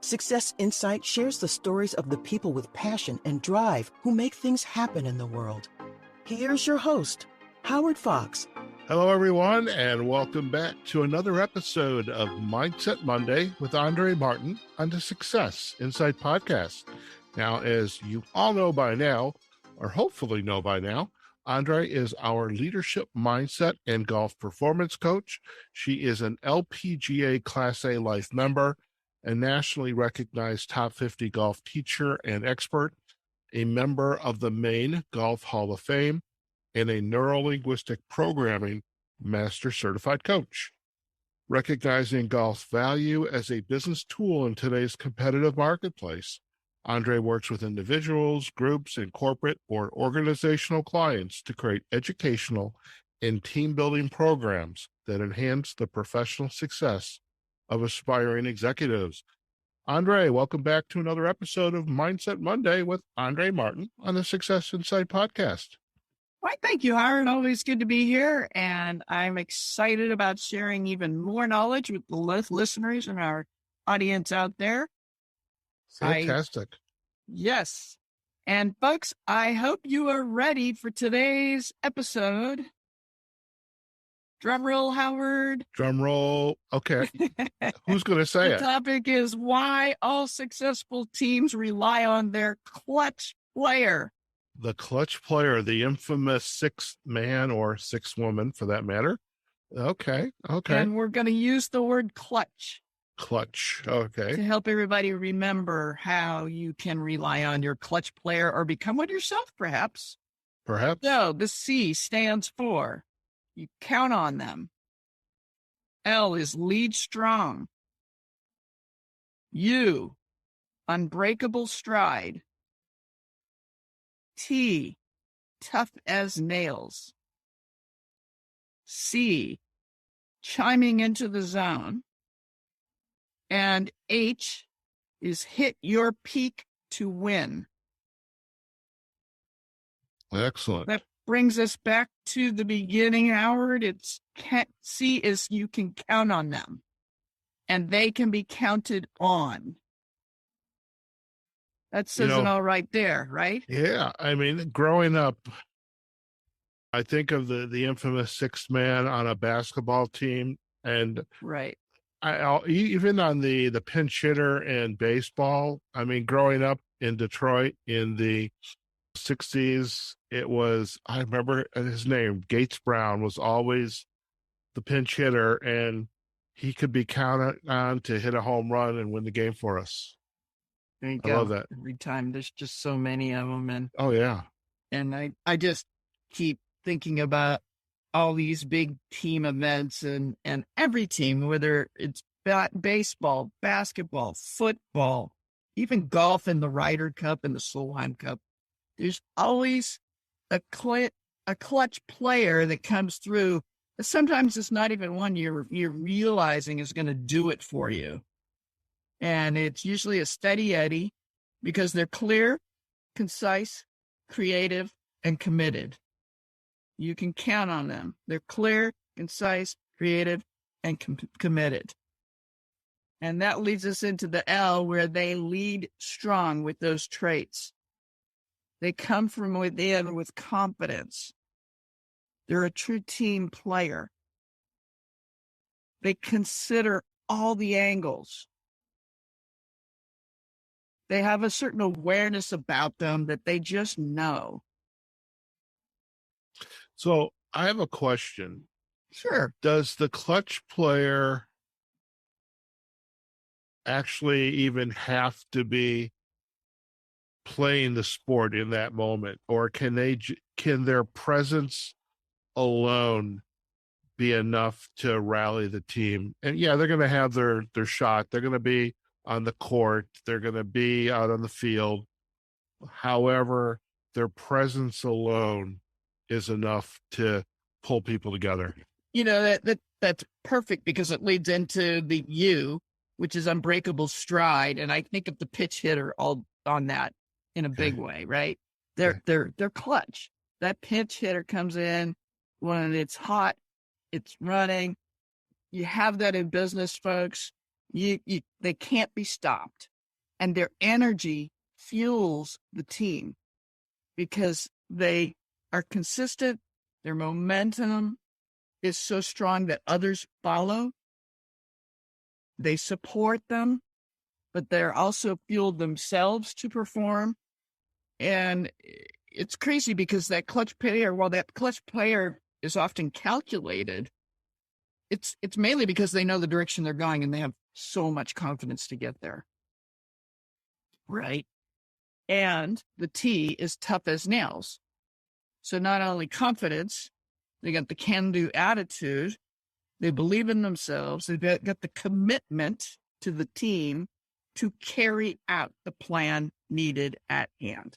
Success Insight shares the stories of the people with passion and drive who make things happen in the world. Here's your host, Howard Fox. Hello, everyone, and welcome back to another episode of Mindset Monday with Andree Martin on the Success Insight podcast. Now, as you all know by now, or hopefully know by now, Andree is our leadership mindset and golf performance coach. She is an LPGA Class A Life member, a nationally recognized top 50 golf teacher and expert, a member of the Maine Golf Hall of Fame, and a Neurolinguistic programming master certified coach. Recognizing golf's value as a business tool in today's competitive marketplace, Andree works with individuals, groups, and corporate or organizational clients to create educational and team-building programs that enhance the professional success of aspiring executives. Andree, welcome back to another episode of Mindset Monday with Andree Martin on the Success Insight podcast. Why, thank you, Howard. Always good to be here, and I'm excited about sharing even more knowledge with the listeners and our audience out there. Fantastic. Yes. And folks, I hope you are ready for today's episode. Drum roll, Howard. Drum roll. Okay. Who's going to say it? The topic is why all successful teams rely on their clutch player. The clutch player, the infamous sixth man or sixth woman for that matter. Okay. And we're going to use the word clutch. Clutch. Okay. To help everybody remember how you can rely on your clutch player or become one yourself, perhaps. So the C stands for you count on them. L is lead strong. U, unbreakable stride. T, tough as nails. C, chiming into the zone. And H is hit your peak to win. Excellent. That brings us back to the beginning, Howard. C is you can count on them, and they can be counted on. That says it all right there, right? Yeah. I mean, growing up, I think of the infamous sixth man on a basketball team, and right. Even on the pinch hitter in baseball. I mean, growing up in Detroit in the 60s, I remember his name, Gates Brown, was always the pinch hitter, and he could be counted on to hit a home run and win the game for us. There you I go. love that. Every time there's just so many of them. And oh, yeah. And I just keep thinking about all these big team events and every team, whether it's baseball, basketball, football, even golf and the Ryder Cup and the Solheim Cup. There's always a clutch player that comes through. Sometimes it's not even one you're realizing is going to do it for you. And it's usually a steady Eddie because they're clear, concise, creative, and committed. You can count on them. They're clear, concise, creative, and committed. And that leads us into the L, where they lead strong with those traits. They come from within with confidence. They're a true team player. They consider all the angles. They have a certain awareness about them that they just know. So I have a question. Sure. Does the clutch player actually even have to be playing the sport in that moment, or can their presence alone be enough to rally the team? And yeah, they're going to have their shot. They're going to be on the court. They're going to be out on the field. However, their presence alone is enough to pull people together. That's perfect because it leads into the U, which is unbreakable stride. And I think of the pitch hitter all on that in a big way, right? They're clutch. That pitch hitter comes in when it's hot, it's running. You have that in business, folks. They can't be stopped. and their energy fuels the team because they are consistent. Their momentum is so strong that others follow. They support them, but they're also fueled themselves to perform. And it's crazy because that clutch player, while that clutch player is often calculated, it's mainly because they know the direction they're going and they have so much confidence to get there. Right. And the T is tough as nails. So not only confidence, they got the can-do attitude, they believe in themselves, they've got the commitment to the team to carry out the plan needed at hand.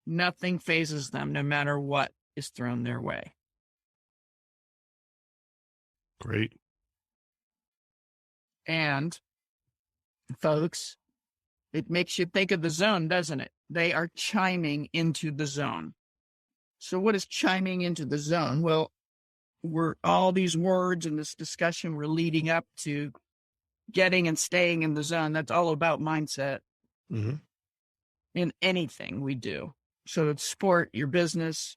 Nothing phases them, no matter what is thrown their way. Great. And, folks, it makes you think of the zone, doesn't it? They are chiming into the zone. So what is chiming into the zone? Well, we're all these words in this discussion we're leading up to getting and staying in the zone. That's all about mindset in anything we do. So it's sport, your business,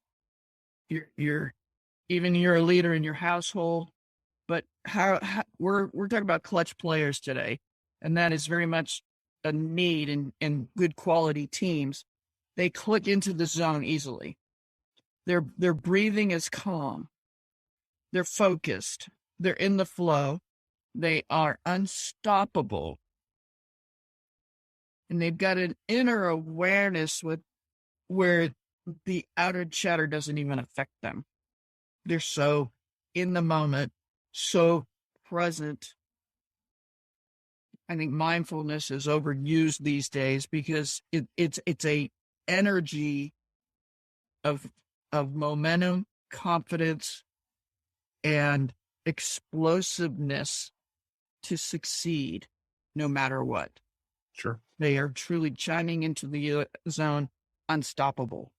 you're even you're a leader in your household. But how we're talking about clutch players today, and that is very much a need in good quality teams. They click into the zone easily. Their breathing is calm. They're focused. They're in the flow. They are unstoppable. And they've got an inner awareness where the outer chatter doesn't even affect them. They're so in the moment, so present. I think mindfulness is overused these days because it's a energy of momentum, confidence, and explosiveness to succeed no matter what. Sure. They are truly chiming into the zone, unstoppable.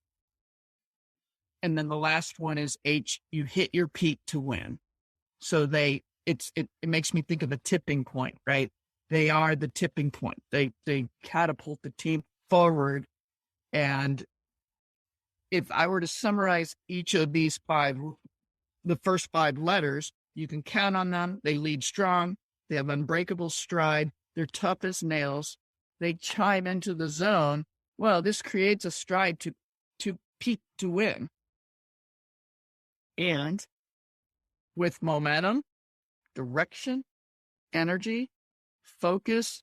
And then the last one is H, you hit your peak to win. So it makes me think of a tipping point, right? They are the tipping point. They catapult the team forward. And if I were to summarize each of these the first 5 letters, you can count on them. They lead strong. They have unbreakable stride. They're tough as nails. They chime into the zone. Well, this creates a stride to peak to win. And with momentum, direction, energy, focus,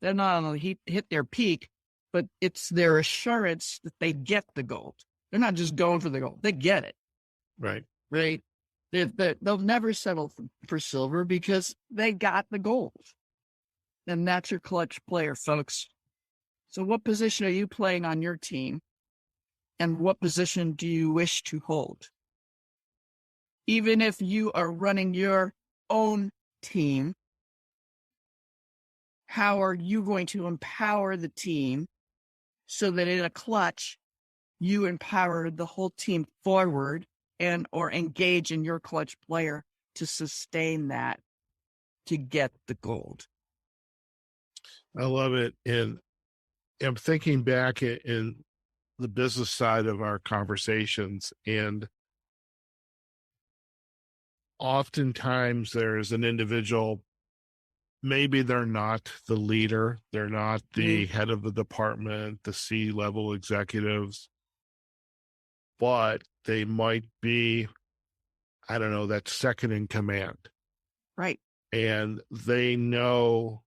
they not only hit their peak, but it's their assurance that they get the gold. They're not just going for the gold. They get it. Right. Right. They'll never settle for silver because they got the gold. And that's your clutch player, folks. So what position are you playing on your team? And what position do you wish to hold? Even if you are running your own team, how are you going to empower the team so that in a clutch, you empower the whole team forward and or engage in your clutch player to sustain that, to get the gold? I love it. And I'm thinking back in the business side of our conversations, and oftentimes there's an individual, maybe they're not the leader, they're not the head of the department, the C-level executives, but they might be, I don't know, that second in command. Right. And they know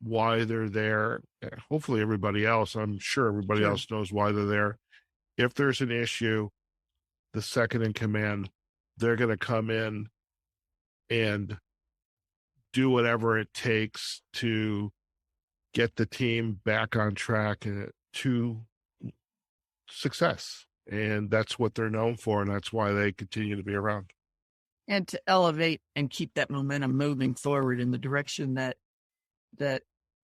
why they're there. Hopefully everybody else, I'm sure everybody else knows why they're there. If there's an issue, the second in command, they're going to come in and do whatever it takes to get the team back on track to success. And that's what they're known for, and that's why they continue to be around. And to elevate and keep that momentum moving forward in the direction that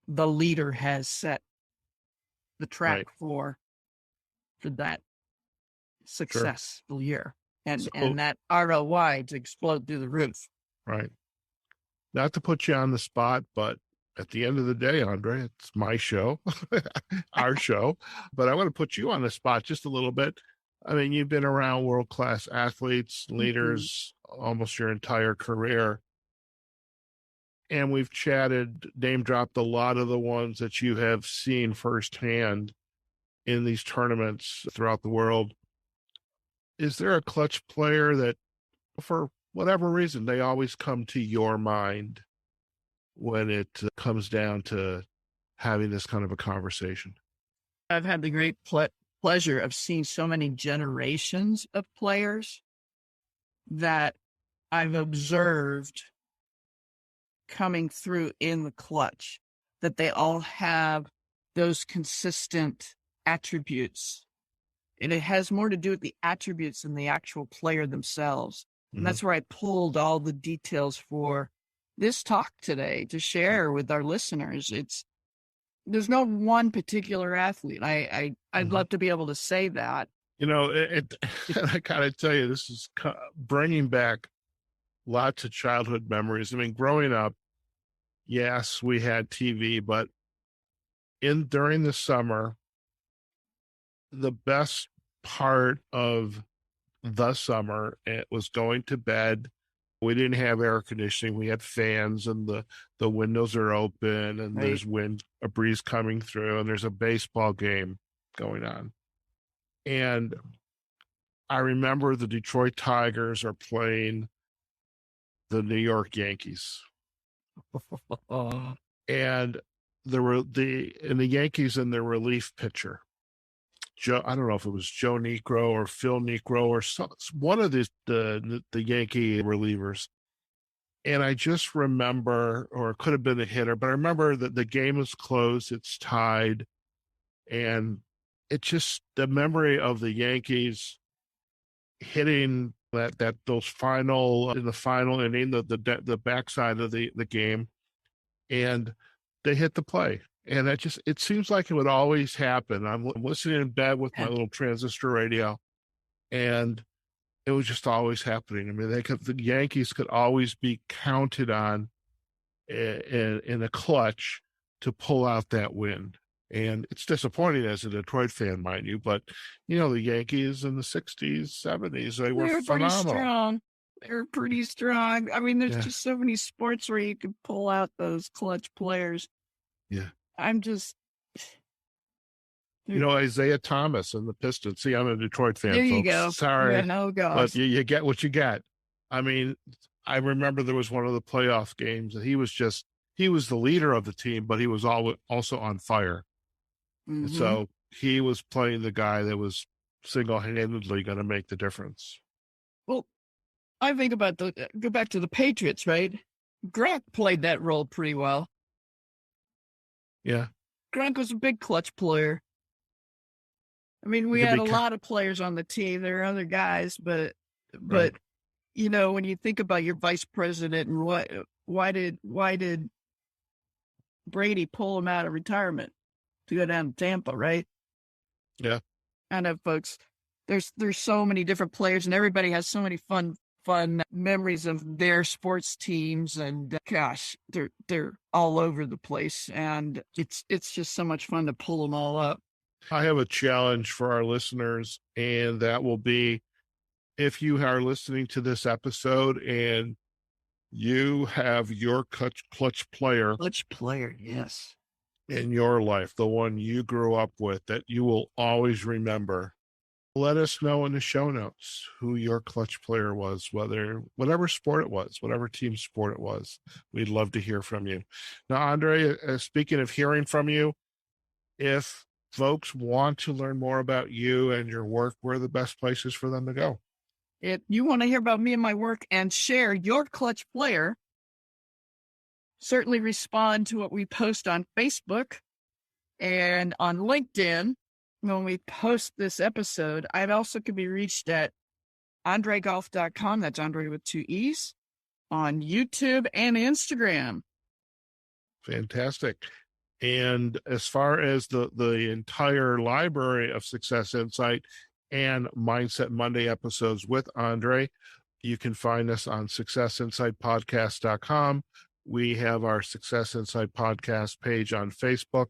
the leader has set the track for that successful year. And that ROI to explode through the roof. Right. Not to put you on the spot, but at the end of the day, Andree, it's my show, our show, but I want to put you on the spot just a little bit. I mean, you've been around world-class athletes, leaders, almost your entire career. And we've chatted, name dropped a lot of the ones that you have seen firsthand in these tournaments throughout the world. Is there a clutch player that, for whatever reason, they always come to your mind when it comes down to having this kind of a conversation? I've had the great pleasure of seeing so many generations of players that I've observed coming through in the clutch, that they all have those consistent attributes. And it has more to do with the attributes than the actual player themselves. And that's where I pulled all the details for this talk today to share with our listeners. There's no one particular athlete. I'd love to be able to say that. You know, I gotta tell you, this is bringing back lots of childhood memories. I mean, growing up, yes, we had TV, but during the summer, the best part of the summer, it was going to bed. We didn't have air conditioning. We had fans, and the windows are open, and there's a breeze coming through, and there's a baseball game going on. And I remember the Detroit Tigers are playing the New York Yankees. And the Yankees and their relief pitcher, Joe, I don't know if it was Joe Niekro or Phil Niekro or one of the Yankee relievers. And I just remember, or it could have been a hitter, but I remember that the game was closed, it's tied, and it just, the memory of the Yankees hitting those final, in the final inning, the backside of the game, and they hit the play. And it seems like it would always happen. I'm listening in bed with my little transistor radio, and it was just always happening. I mean, the Yankees could always be counted on in a clutch to pull out that win. And it's disappointing as a Detroit fan, mind you, but you know, the Yankees in the 60s, 70s, they were phenomenal. Pretty strong. They're pretty strong. I mean, there's just so many sports where you can pull out those clutch players. Yeah. I'm just, you know, Isaiah Thomas and the Pistons. See, I'm a Detroit fan. There you folks. go. Sorry. Yeah, no, gosh. But you get what you get. I mean, I remember there was one of the playoff games, and he was the leader of the team, but he was also on fire. And so he was playing the guy that was single-handedly going to make the difference. Well, I think about go back to the Patriots, right? Gronk played that role pretty well. Yeah. Gronk was a big clutch player. I mean, we had a lot of players on the team. There are other guys, but you know, when you think about your vice president and why did Brady pull him out of retirement to go down to Tampa, right? Yeah. I know, folks. There's so many different players, and everybody has so many fun memories of their sports teams, and gosh, they're all over the place, and it's just so much fun to pull them all up. I have a challenge for our listeners, and that will be, if you are listening to this episode and you have your clutch player, yes, in your life, the one you grew up with that you will always remember, let us know in the show notes who your clutch player was, whatever sport it was, whatever team sport it was. We'd love to hear from you. Now, Andree, speaking of hearing from you, if folks want to learn more about you and your work, where are the best places for them to go? If you want to hear about me and my work and share your clutch player, certainly respond to what we post on Facebook and on LinkedIn when we post this episode. I also can be reached at andreegolf.com. That's Andree with 2 E's, on YouTube and Instagram. Fantastic. And as far as the entire library of Success Insight and Mindset Monday episodes with Andree, you can find us on successinsightpodcast.com, We have our Success Insight podcast page on Facebook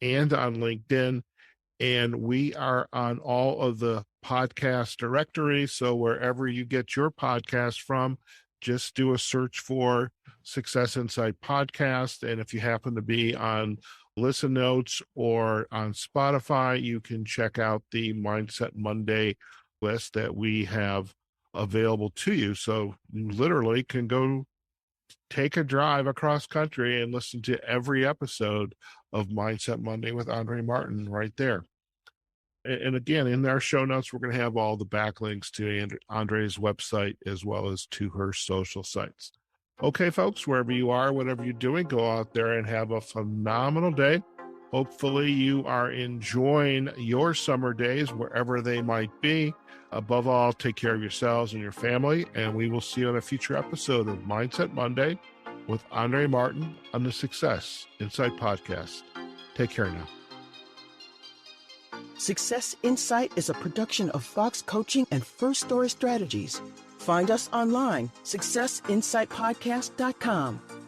and on LinkedIn, and we are on all of the podcast directories. So wherever you get your podcast from, just do a search for Success Insight Podcast. And if you happen to be on Listen Notes or on Spotify, you can check out the Mindset Monday list that we have available to you. So you literally can go take a drive across country and listen to every episode of Mindset Monday with Andree Martin right there. And again, in our show notes, we're going to have all the backlinks to Andree's website as well as to her social sites. Okay, folks, wherever you are, whatever you're doing, go out there and have a phenomenal day. Hopefully you are enjoying your summer days, wherever they might be. Above all, take care of yourselves and your family, and we will see you on a future episode of Mindset Monday with Andree Martin on the Success Insight Podcast. Take care now. Success Insight is a production of Fox Coaching and First Story Strategies. Find us online, successinsightpodcast.com.